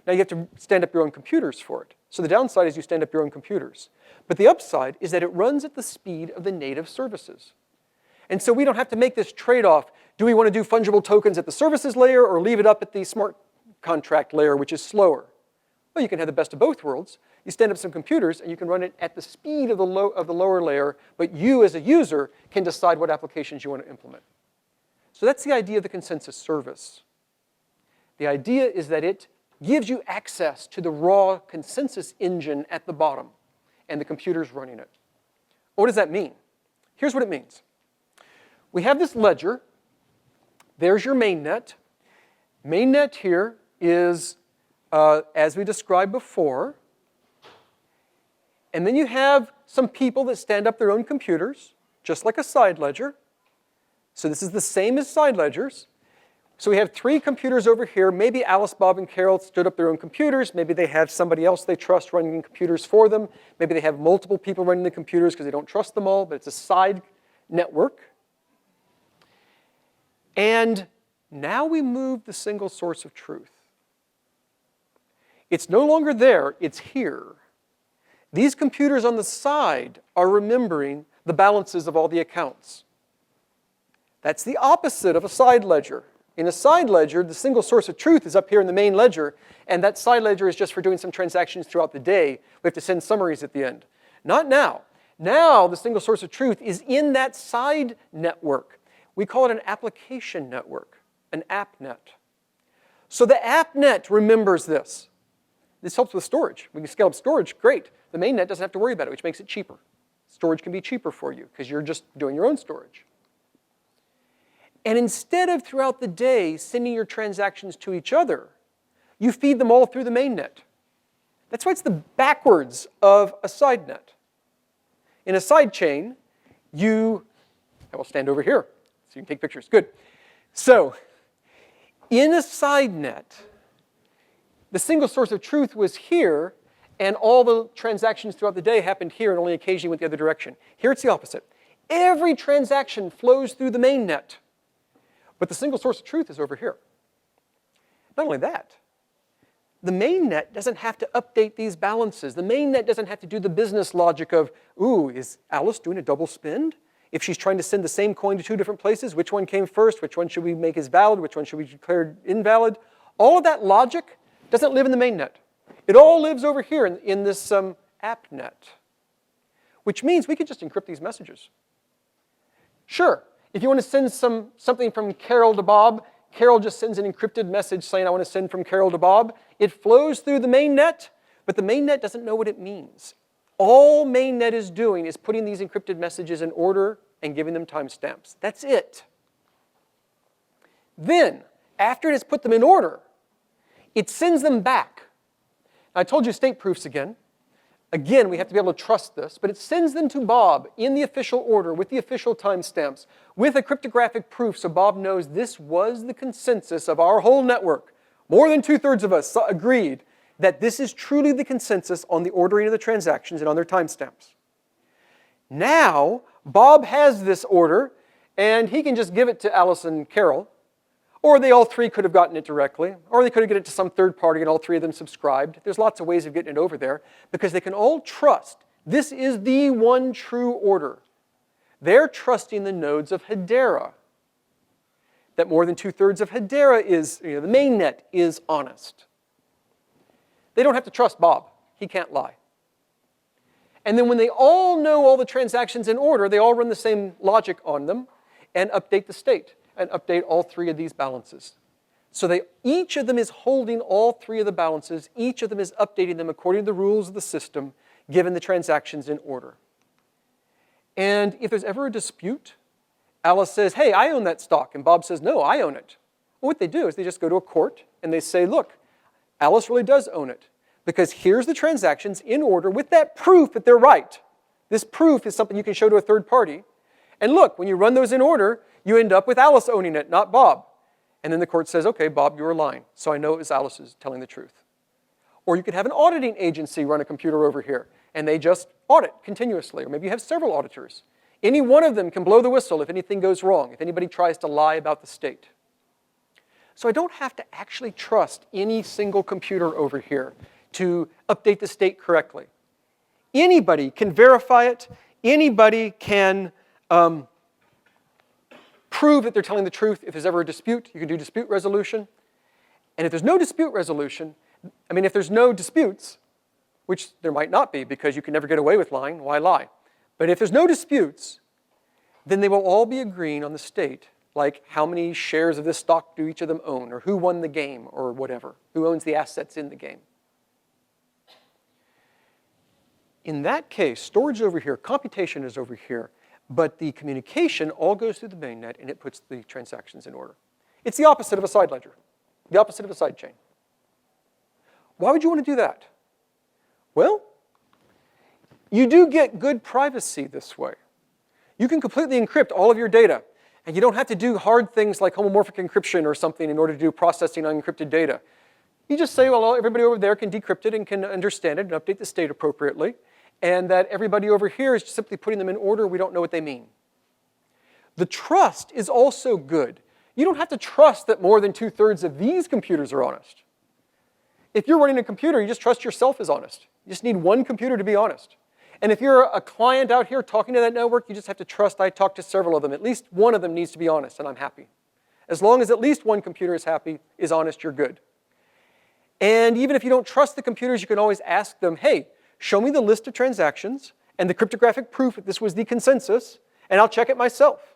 Now you have to stand up your own computers for it. So the downside is you stand up your own computers. But the upside is that it runs at the speed of the native services. And so we don't have to make this trade-off. Do we want to do fungible tokens at the services layer or leave it up at the smart contract layer, which is slower? Well, you can have the best of both worlds. You stand up some computers and you can run it at the speed of the lower layer, but you as a user can decide what applications you want to implement. So that's the idea of the consensus service. The idea is that it gives you access to the raw consensus engine at the bottom, and the computer's running it. What does that mean? Here's what it means. We have this ledger. There's your mainnet. Mainnet here is, as we described before. And then you have some people that stand up their own computers, just like a side ledger. So this is the same as side ledgers. So we have 3 computers over here. Maybe Alice, Bob, and Carol stood up their own computers. Maybe they have somebody else they trust running computers for them. Maybe they have multiple people running the computers because they don't trust them all, but it's a side network. And now we move the single source of truth. It's no longer there, it's here. These computers on the side are remembering the balances of all the accounts. That's the opposite of a side ledger. In a side ledger, the single source of truth is up here in the main ledger, and that side ledger is just for doing some transactions throughout the day. We have to send summaries at the end. Not now. Now, the single source of truth is in that side network. We call it an application network, an AppNet. So the AppNet remembers this. This helps with storage. We can scale up storage, great. The mainnet doesn't have to worry about it, which makes it cheaper. Storage can be cheaper for you because you're just doing your own storage. And instead of throughout the day sending your transactions to each other, you feed them all through the mainnet. That's why it's the backwards of a side net. In a side chain, I will stand over here so you can take pictures. Good. So, in a side net, the single source of truth was here, and all the transactions throughout the day happened here and only occasionally went the other direction. Here it's the opposite. Every transaction flows through the mainnet. But the single source of truth is over here. Not only that, the mainnet doesn't have to update these balances. The mainnet doesn't have to do the business logic of, ooh, is Alice doing a double spend? If she's trying to send the same coin to 2 different places, which one came first? Which one should we make as valid? Which one should we declare invalid? All of that logic doesn't live in the mainnet. It all lives over here in this AppNet, which means we could just encrypt these messages. Sure. If you want to send something from Carol to Bob, Carol just sends an encrypted message saying, I want to send from Carol to Bob. It flows through the mainnet, but the mainnet doesn't know what it means. All mainnet is doing is putting these encrypted messages in order and giving them timestamps. That's it. Then, after it has put them in order, it sends them back. I told you state proofs again. Again, we have to be able to trust this, but it sends them to Bob in the official order with the official timestamps with a cryptographic proof so Bob knows this was the consensus of our whole network. More than 2/3 of us agreed that this is truly the consensus on the ordering of the transactions and on their timestamps. Now, Bob has this order, and he can just give it to Alice and Carol, or they all three could have gotten it directly, or they could have given it to some third party and all three of them subscribed. There's lots of ways of getting it over there because they can all trust this is the one true order. They're trusting the nodes of Hedera. That more than 2/3 of Hedera is, the mainnet is honest. They don't have to trust Bob. He can't lie. And then when they all know all the transactions in order, they all run the same logic on them and update the state and update all three of these balances. So each of them is holding all three of the balances. Each of them is updating them according to the rules of the system, given the transactions in order. And if there's ever a dispute, Alice says, hey, I own that stock. And Bob says, no, I own it. Well, what they do is they just go to a court and they say, look, Alice really does own it. Because here's the transactions in order with that proof that they're right. This proof is something you can show to a third party. And look, when you run those in order, you end up with Alice owning it, not Bob. And then the court says, okay, Bob, you were lying. So I know it was Alice's telling the truth. Or you could have an auditing agency run a computer over here, and they just audit continuously. Or maybe you have several auditors. Any one of them can blow the whistle if anything goes wrong, if anybody tries to lie about the state. So I don't have to actually trust any single computer over here to update the state correctly. Anybody can verify it. Anybody can prove that they're telling the truth. If there's ever a dispute, you can do dispute resolution. And if there's no dispute resolution, if there's no disputes, which there might not be because you can never get away with lying, why lie? But if there's no disputes, then they will all be agreeing on the state, like how many shares of this stock do each of them own, or who won the game, or whatever, who owns the assets in the game. In that case, storage is over here, computation is over here, but the communication all goes through the mainnet and it puts the transactions in order. It's the opposite of a side ledger, the opposite of a sidechain. Why would you want to do that? Well, you do get good privacy this way. You can completely encrypt all of your data, and you don't have to do hard things like homomorphic encryption or something in order to do processing unencrypted data. You just say, well, everybody over there can decrypt it and can understand it and update the state appropriately, and that everybody over here is just simply putting them in order. We don't know what they mean. The trust is also good. You don't have to trust that more than 2/3 of these computers are honest. If you're running a computer, you just trust yourself as honest. You just need one computer to be honest. And if you're a client out here talking to that network, you just have to trust I talked to several of them. At least one of them needs to be honest, and I'm happy. As long as at least one computer is happy, is honest, you're good. And even if you don't trust the computers, you can always ask them, hey, show me the list of transactions and the cryptographic proof that this was the consensus, and I'll check it myself.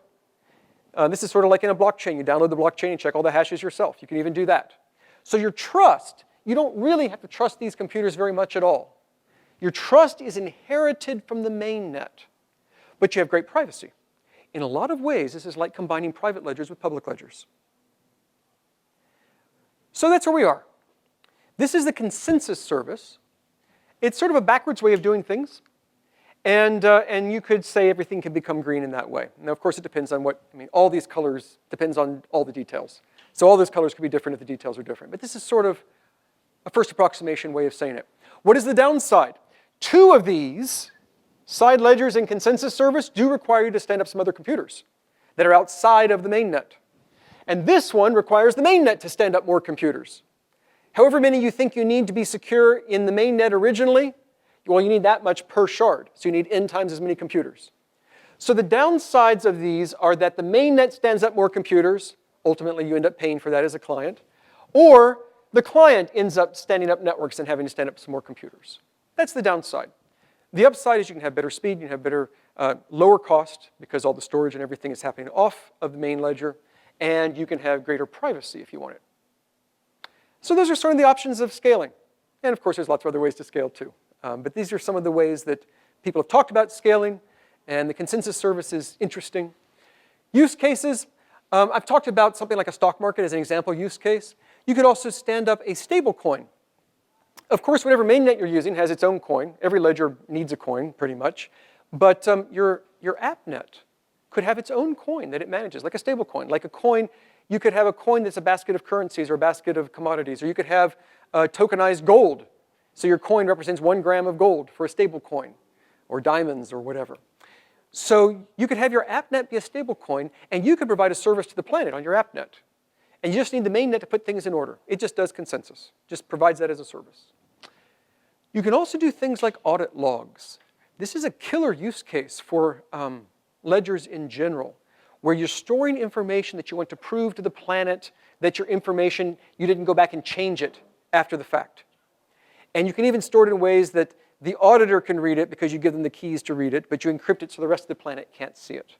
This is sort of like in a blockchain. You download the blockchain and check all the hashes yourself. You can even do that. So your trust, you don't really have to trust these computers very much at all. Your trust is inherited from the mainnet, but you have great privacy. In a lot of ways, this is like combining private ledgers with public ledgers. So that's where we are. This is the consensus service. It's sort of a backwards way of doing things. And you could say everything can become green in that way. Now, of course, it depends on all these colors depends on all the details. So all those colors could be different if the details are different. But this is sort of a first approximation way of saying it. What is the downside? 2 of these, side ledgers and consensus service, do require you to stand up some other computers that are outside of the mainnet. And this one requires the mainnet to stand up more computers. However many you think you need to be secure in the mainnet originally, well, you need that much per shard. So you need n times as many computers. So the downsides of these are that the mainnet stands up more computers. Ultimately, you end up paying for that as a client. Or the client ends up standing up networks and having to stand up some more computers. That's the downside. The upside is you can have better speed, you can have better, lower cost because all the storage and everything is happening off of the main ledger, and you can have greater privacy if you want it. So those are sort of the options of scaling. And of course, there's lots of other ways to scale too. But these are some of the ways that people have talked about scaling, and the consensus service is interesting. Use cases, I've talked about something like a stock market as an example use case. You could also stand up a stable coin Of course, whatever mainnet you're using has its own coin. Every ledger needs a coin, pretty much. But your appnet could have its own coin that it manages, like a stable coin. Like a coin, you could have a coin that's a basket of currencies or a basket of commodities, or you could have tokenized gold. So your coin represents 1 gram of gold for a stable coin, or diamonds, or whatever. So you could have your appnet be a stable coin, and you could provide a service to the planet on your appnet. And you just need the mainnet to put things in order. It just does consensus, just provides that as a service. You can also do things like audit logs. This is a killer use case for ledgers in general, where you're storing information that you want to prove to the planet that your information, you didn't go back and change it after the fact. And you can even store it in ways that the auditor can read it because you give them the keys to read it, but you encrypt it so the rest of the planet can't see it.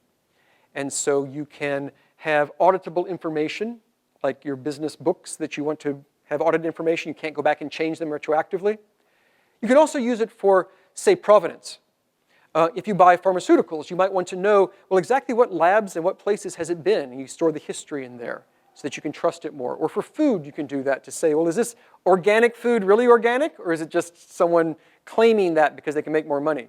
And so you can have auditable information, like your business books that you want to have audited information. You can't go back and change them retroactively. You can also use it for, say, provenance. If you buy pharmaceuticals, you might want to know, well, exactly what labs and what places has it been, and you store the history in there so that you can trust it more. Or for food, you can do that to say, well, is this organic food really organic, or is it just someone claiming that because they can make more money?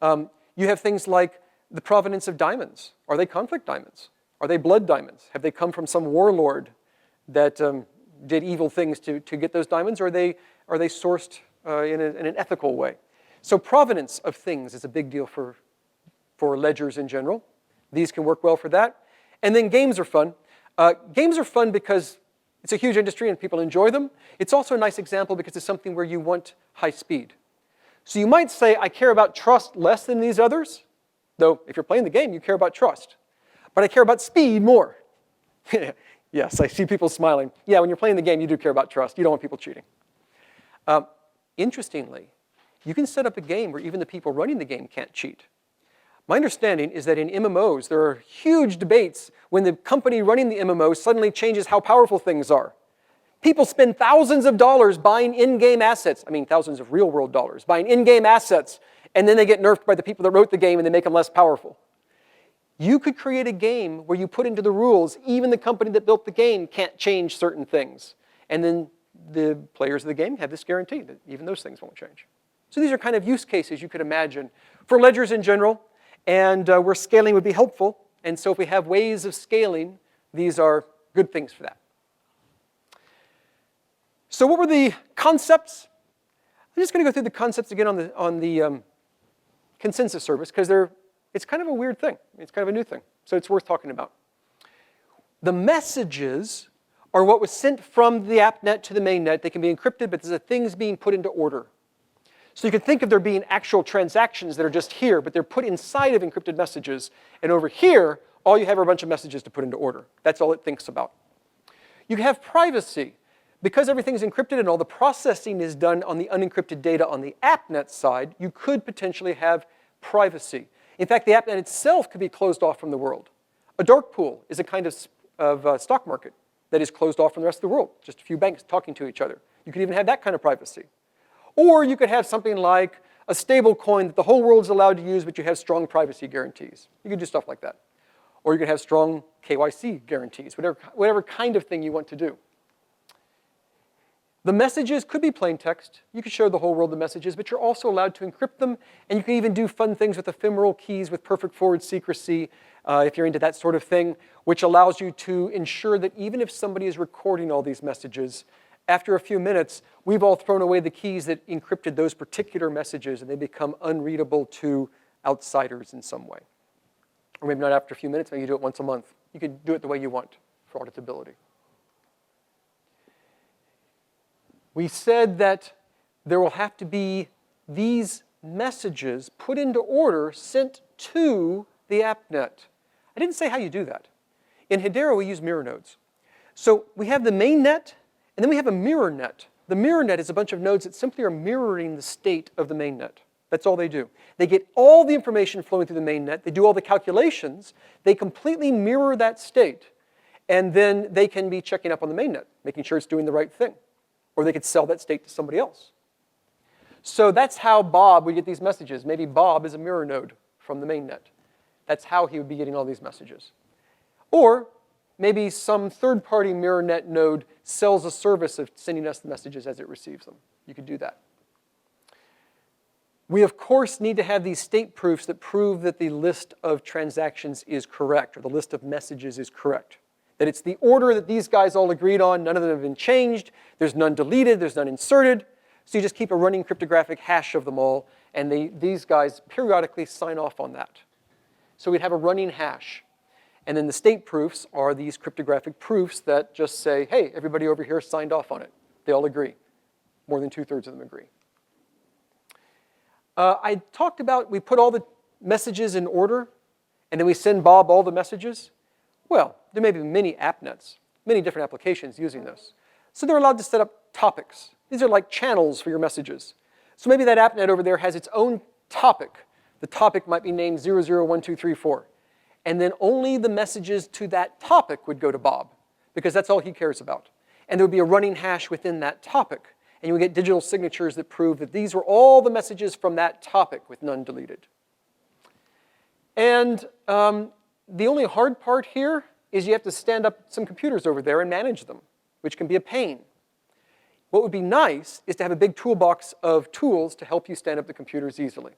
You have things like the provenance of diamonds. Are they conflict diamonds? Are they blood diamonds? Have they come from some warlord that did evil things to get those diamonds, or are they sourced in an ethical way? So provenance of things is a big deal for ledgers in general. These can work well for that. And then games are fun. Games are fun because it's a huge industry and people enjoy them. It's also a nice example because it's something where you want high speed. So you might say, I care about trust less than these others, though if you're playing the game, you care about trust. But I care about speed more. Yes, I see people smiling. Yeah, when you're playing the game, you do care about trust. You don't want people cheating. Interestingly, you can set up a game where even the people running the game can't cheat. My understanding is that in MMOs, there are huge debates when the company running the MMO suddenly changes how powerful things are. People spend thousands of dollars buying in-game assets. I mean, thousands of real-world dollars, buying in-game assets, and then they get nerfed by the people that wrote the game and they make them less powerful. You could create a game where you put into the rules, even the company that built the game can't change certain things. And then the players of the game have this guarantee that even those things won't change. So these are kind of use cases you could imagine for ledgers in general, and where scaling would be helpful. And so if we have ways of scaling, these are good things for that. So what were the concepts? I'm just going to go through the concepts again on the consensus service, because it's kind of a weird thing. It's kind of a new thing, so it's worth talking about. The messages are what was sent from the appnet to the mainnet. They can be encrypted, but there's things being put into order. So you can think of there being actual transactions that are just here, but they're put inside of encrypted messages. And over here, all you have are a bunch of messages to put into order. That's all it thinks about. You can have privacy. Because everything's encrypted and all the processing is done on the unencrypted data on the appnet side, you could potentially have privacy. In fact, the appnet itself could be closed off from the world. A dark pool is a kind of stock market that is closed off from the rest of the world. Just a few banks talking to each other. You could even have that kind of privacy. Or you could have something like a stable coin that the whole world is allowed to use, but you have strong privacy guarantees. You could do stuff like that. Or you could have strong KYC guarantees, whatever kind of thing you want to do. The messages could be plain text. You could show the whole world the messages, but you're also allowed to encrypt them, and you can even do fun things with ephemeral keys with perfect forward secrecy, if you're into that sort of thing, which allows you to ensure that even if somebody is recording all these messages, after a few minutes, we've all thrown away the keys that encrypted those particular messages, and they become unreadable to outsiders in some way. Or maybe not after a few minutes, maybe you do it once a month. You can do it the way you want for auditability. We said that there will have to be these messages put into order sent to the appnet. I didn't say how you do that. In Hedera, we use mirror nodes. So we have the main net, and then we have a mirror net. The mirror net is a bunch of nodes that simply are mirroring the state of the main net. That's all they do. They get all the information flowing through the main net. They do all the calculations. They completely mirror that state. And then they can be checking up on the main net, making sure it's doing the right thing. Or they could sell that state to somebody else. So that's how Bob would get these messages. Maybe Bob is a mirror node from the main net. That's how he would be getting all these messages. Or maybe some third-party MirrorNet node sells a service of sending us the messages as it receives them. You could do that. We, of course, need to have these state proofs that prove that the list of transactions is correct, or the list of messages is correct. That it's the order that these guys all agreed on, none of them have been changed, there's none deleted, there's none inserted. So you just keep a running cryptographic hash of them all, and these guys periodically sign off on that. So we'd have a running hash. And then the state proofs are these cryptographic proofs that just say, hey, everybody over here signed off on it. They all agree. More than 2/3 of them agree. I talked about we put all the messages in order, and then we send Bob all the messages. Well, there may be many appnets, many different applications using this. So they're allowed to set up topics. These are like channels for your messages. So maybe that appnet over there has its own topic. The topic might be named 001234. And then only the messages to that topic would go to Bob, because that's all he cares about. And there would be a running hash within that topic. And you would get digital signatures that prove that these were all the messages from that topic with none deleted. And the only hard part here is you have to stand up some computers over there and manage them, which can be a pain. What would be nice is to have a big toolbox of tools to help you stand up the computers easily.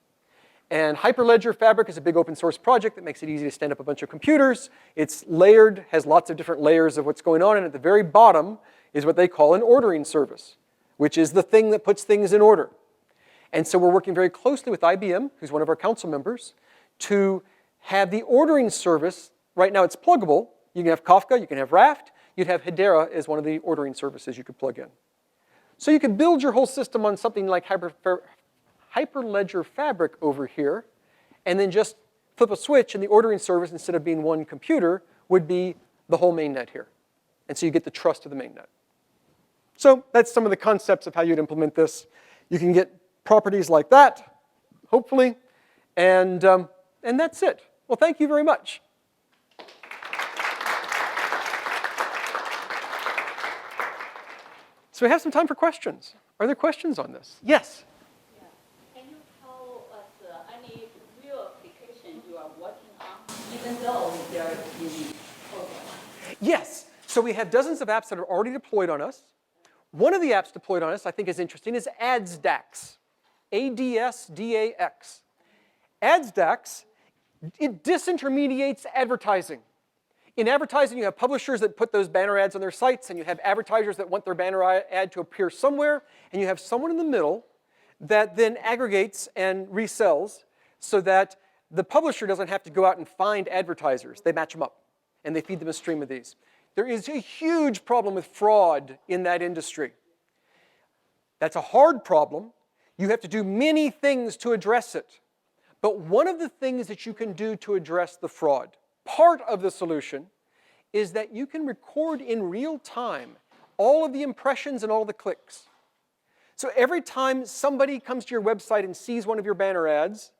And Hyperledger Fabric is a big open source project that makes it easy to stand up a bunch of computers. It's layered, has lots of different layers of what's going on, and at the very bottom is what they call an ordering service, which is the thing that puts things in order. And so we're working very closely with IBM, who's one of our council members, to have the ordering service. Right now it's pluggable. You can have Kafka, you can have Raft, you'd have Hedera as one of the ordering services you could plug in. So you could build your whole system on something like Hyperledger Fabric over here, and then just flip a switch, and the ordering service, instead of being one computer, would be the whole mainnet here. And so you get the trust of the mainnet. So that's some of the concepts of how you'd implement this. You can get properties like that, hopefully, and that's it. Well, thank you very much. So we have some time for questions. Are there questions on this? Yes? Yeah. Can you tell us any real application you are working on, even though they're in program? Yes. So we have dozens of apps that are already deployed on us. One of the apps deployed on us I think is interesting is AdsDAX. AdsDAX. AdsDAX, it disintermediates advertising. In advertising, you have publishers that put those banner ads on their sites, and you have advertisers that want their banner ad to appear somewhere, and you have someone in the middle that then aggregates and resells so that the publisher doesn't have to go out and find advertisers. They match them up, and they feed them a stream of these. There is a huge problem with fraud in that industry. That's a hard problem. You have to do many things to address it. But one of the things that you can do to address the fraud, part of the solution, is that you can record in real time all of the impressions and all the clicks. So every time somebody comes to your website and sees one of your banner ads,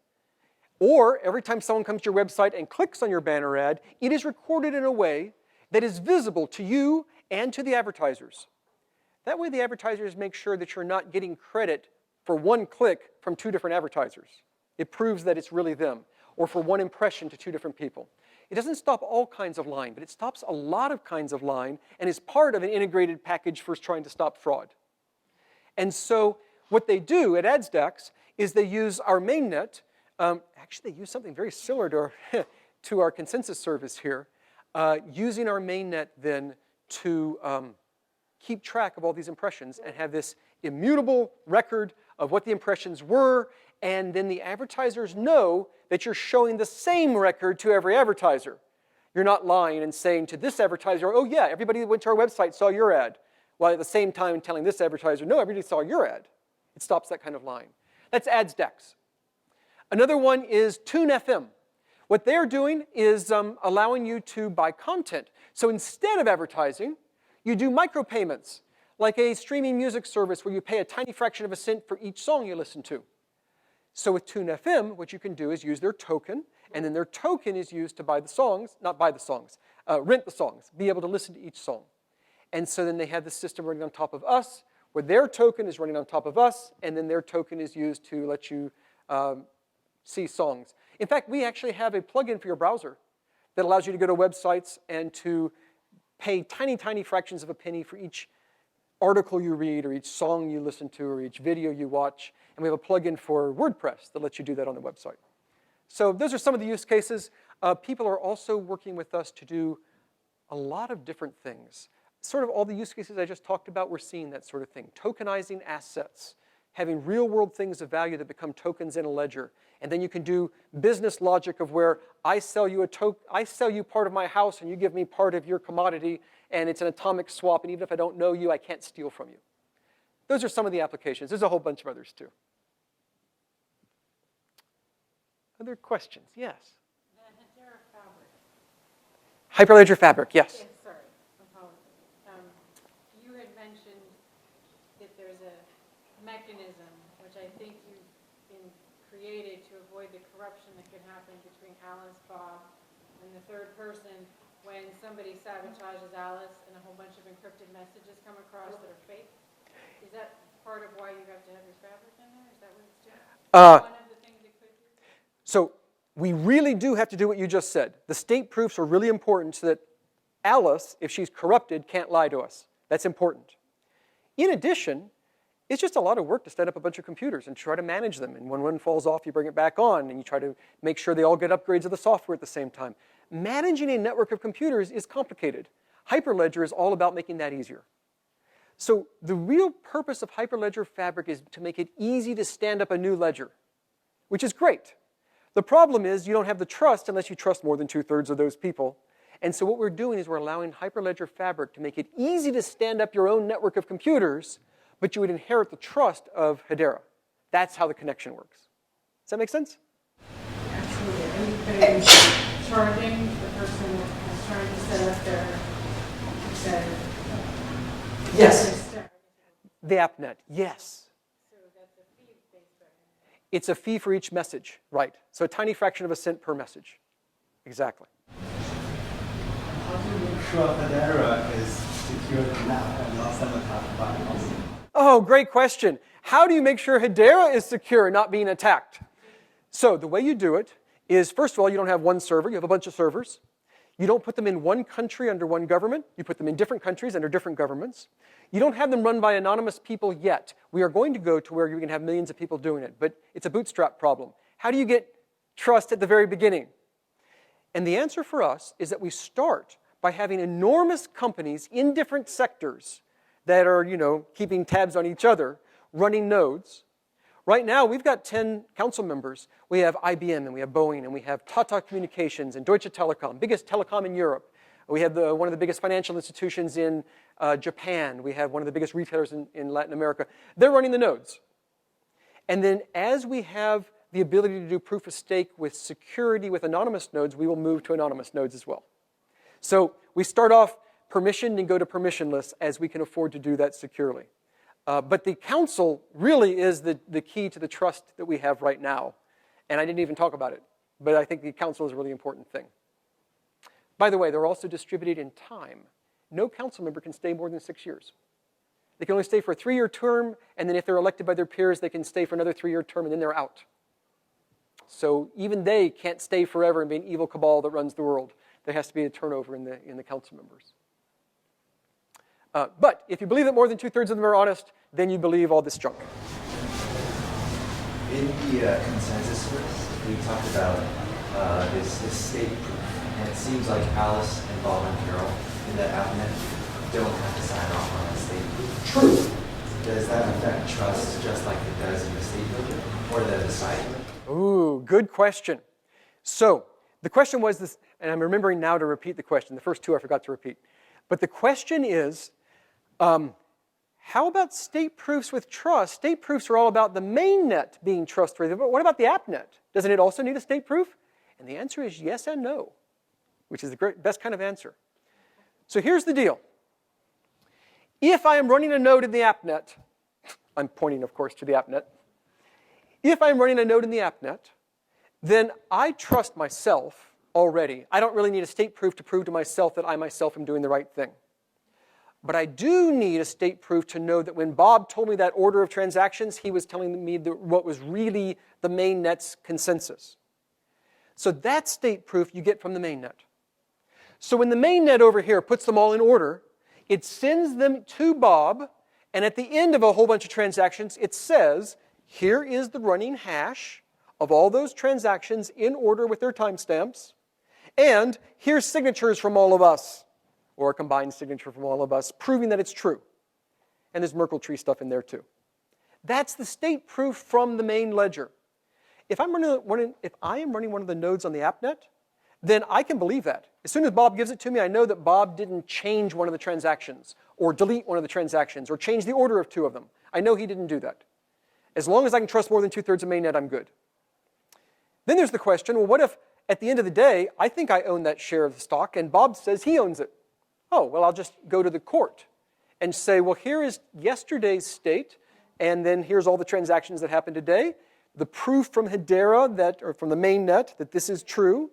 or every time someone comes to your website and clicks on your banner ad, it is recorded in a way that is visible to you and to the advertisers. That way the advertisers make sure that you're not getting credit for one click from two different advertisers. It proves that it's really them, or for one impression to two different people. It doesn't stop all kinds of lying, but it stops a lot of kinds of lying and is part of an integrated package for trying to stop fraud. And so what they do at AdsDAX is they use our mainnet. Actually, they use something very similar to our, to our consensus service here, using our mainnet then to keep track of all these impressions and have this immutable record of what the impressions were, and then the advertisers know that you're showing the same record to every advertiser. You're not lying and saying to this advertiser, oh yeah, everybody that went to our website saw your ad, while at the same time telling this advertiser, no, everybody saw your ad. It stops that kind of lying. That's AdsDAX. Another one is TuneFM. What they're doing is allowing you to buy content. So instead of advertising, you do micropayments, like a streaming music service where you pay a tiny fraction of a cent for each song you listen to. So with TuneFM, what you can do is use their token, and then their token is used to buy the songs, not buy the songs, rent the songs, be able to listen to each song. And so then they have the system running on top of us, where their token is running on top of us, and then their token is used to let you see songs. In fact, we actually have a plugin for your browser that allows you to go to websites and to pay tiny, tiny fractions of a penny for each article you read or each song you listen to or each video you watch. And we have a plugin for WordPress that lets you do that on the website. So those are some of the use cases. People are also working with us to do a lot of different things. Sort of all the use cases I just talked about, we're seeing that sort of thing. Tokenizing assets, having real-world things of value that become tokens in a ledger. And then you can do business logic of where I sell you part of my house and you give me part of your commodity, and it's an atomic swap, and even if I don't know you, I can't steal from you. Those are some of the applications. There's a whole bunch of others too. Other questions? Yes. The Hedera fabric. Hyperledger Fabric, yes. Yes, sorry, apologies. You had mentioned that there's a mechanism, which I think you've been created to avoid the corruption that could happen between Alice, Bob, and the third person when somebody sabotages Alice and a whole bunch of encrypted messages come across that are fake. Is that part of why you have to have your fabric in there? Is that what it's doing? One of the things it could do? So we really do have to do what you just said. The state proofs are really important so that Alice, if she's corrupted, can't lie to us. That's important. In addition, it's just a lot of work to set up a bunch of computers and try to manage them. And when one falls off, you bring it back on, and you try to make sure they all get upgrades of the software at the same time. Managing a network of computers is complicated. Hyperledger is all about making that easier. So the real purpose of Hyperledger Fabric is to make it easy to stand up a new ledger, which is great. The problem is you don't have the trust unless you trust more than 2/3 of those people. And so what we're doing is we're allowing Hyperledger Fabric to make it easy to stand up your own network of computers, but you would inherit the trust of Hedera. That's how the connection works. Does that make sense? Absolutely. Anything sharding, the person is trying to set up their, Yes. The AppNet, yes. So that's a fee-based revenue. It's a fee for each message, right. So a tiny fraction of a cent per message. Exactly. How do you make sure Hedera is secure enough and not sabotaged by us? Oh, great question. How do you make sure Hedera is secure and not being attacked? So the way you do it is, first of all, you don't have one server. You have a bunch of servers. You don't put them in one country under one government. You put them in different countries under different governments. You don't have them run by anonymous people yet. We are going to go to where you can have millions of people doing it, but it's a bootstrap problem. How do you get trust at the very beginning? And the answer for us is that we start by having enormous companies in different sectors that are, keeping tabs on each other, running nodes. Right now, we've got 10 council members. We have IBM, and we have Boeing, and we have Tata Communications, and Deutsche Telekom, biggest telecom in Europe. We have one of the biggest financial institutions in Japan. We have one of the biggest retailers in Latin America. They're running the nodes. And then as we have the ability to do proof of stake with security with anonymous nodes, we will move to anonymous nodes as well. So we start off permissioned and go to permissionless as we can afford to do that securely. But the council really is the key to the trust that we have right now. And I didn't even talk about it, but I think the council is a really important thing. By the way, they're also distributed in time. No council member can stay more than 6 years. They can only stay for a 3-year term, and then if they're elected by their peers, they can stay for another 3-year term, and then they're out. So even they can't stay forever and be an evil cabal that runs the world. There has to be a turnover in the council members. But if you believe that more than 2/3 of them are honest, then you believe all this junk. In the consensus list, we talked about this state proof, and it seems like Alice and Bob and Carol in the AppNet don't have to sign off on the state proof. True. Does that affect trust just like it does in the state ledger or the side ledger? Ooh, good question. So the question was this, and I'm remembering now to repeat the question. The first two I forgot to repeat. But the question is, how about state proofs with trust? State proofs are all about the mainnet being trustworthy, but what about the AppNet? Doesn't it also need a state proof? And the answer is yes and no, which is the best kind of answer. So here's the deal. If I am running a node in the AppNet, I'm pointing, of course, to the AppNet. If I'm running a node in the AppNet, then I trust myself already. I don't really need a state proof to prove to myself that I myself am doing the right thing. But I do need a state proof to know that when Bob told me that order of transactions, he was telling me what was really the mainnet's consensus. So that state proof you get from the mainnet. So when the mainnet over here puts them all in order, it sends them to Bob, and at the end of a whole bunch of transactions, it says, here is the running hash of all those transactions in order with their timestamps, and here's signatures from all of us, or a combined signature from all of us, proving that it's true. And there's Merkle tree stuff in there too. That's the state proof from the main ledger. If I am running one of the nodes on the AppNet, then I can believe that. As soon as Bob gives it to me, I know that Bob didn't change one of the transactions, or delete one of the transactions, or change the order of two of them. I know he didn't do that. As long as I can trust more than 2/3 of mainnet, I'm good. Then there's the question, well, what if at the end of the day, I think I own that share of the stock, and Bob says he owns it? Oh, well, I'll just go to the court and say, well, here is yesterday's state, and then here's all the transactions that happened today. The proof from Hedera, or from the mainnet, that this is true.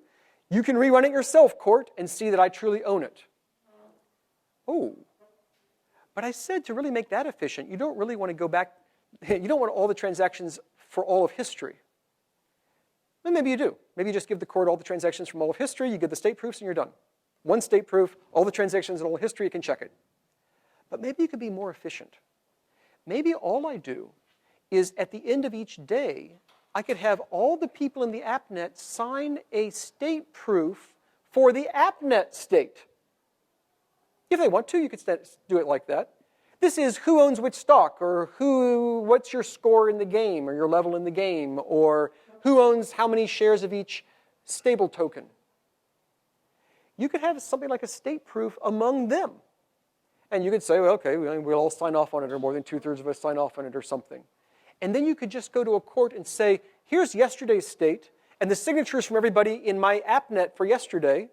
You can rerun it yourself, court, and see that I truly own it. Oh, but I said to really make that efficient, you don't really want to go back, you don't want all the transactions for all of history. Then maybe you do. Maybe you just give the court all the transactions from all of history, you give the state proofs, and you're done. One state proof, all the transactions in all of history, you can check it. But maybe you could be more efficient. Maybe all I do is at the end of each day, I could have all the people in the AppNet sign a state proof for the AppNet state. If they want to, you could do it like that. This is who owns which stock, or what's your score in the game, or your level in the game, or who owns how many shares of each stable token. You could have something like a state proof among them. And you could say, well, okay, we'll all sign off on it, or more than 2/3 of us sign off on it, or something. And then you could just go to a court and say, here's yesterday's state, and the signatures from everybody in my AppNet for yesterday,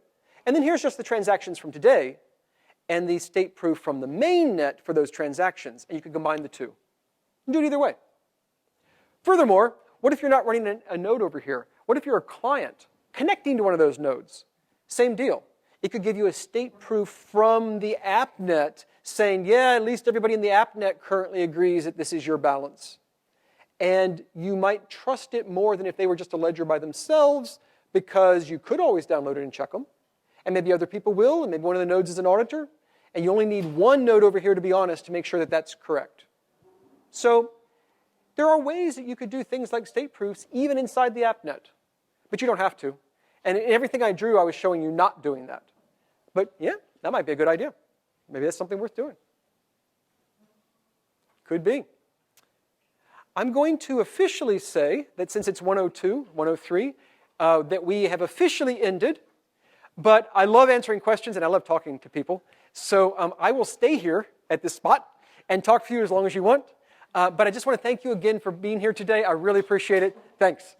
and then here's just the transactions from today, and the state proof from the mainnet for those transactions, and you could combine the two. You can do it either way. Furthermore, what if you're not running a node over here? What if you're a client connecting to one of those nodes? Same deal. It could give you a state proof from the AppNet saying, yeah, at least everybody in the AppNet currently agrees that this is your balance. And you might trust it more than if they were just a ledger by themselves, because you could always download it and check them. And maybe other people will, and maybe one of the nodes is an auditor. And you only need one node over here to be honest to make sure that that's correct. So there are ways that you could do things like state proofs even inside the AppNet. But you don't have to. And in everything I drew, I was showing you not doing that. But yeah, that might be a good idea. Maybe that's something worth doing. Could be. I'm going to officially say that since it's 102, 103, that we have officially ended. But I love answering questions and I love talking to people. So I will stay here at this spot and talk to you as long as you want. But I just want to thank you again for being here today. I really appreciate it. Thanks.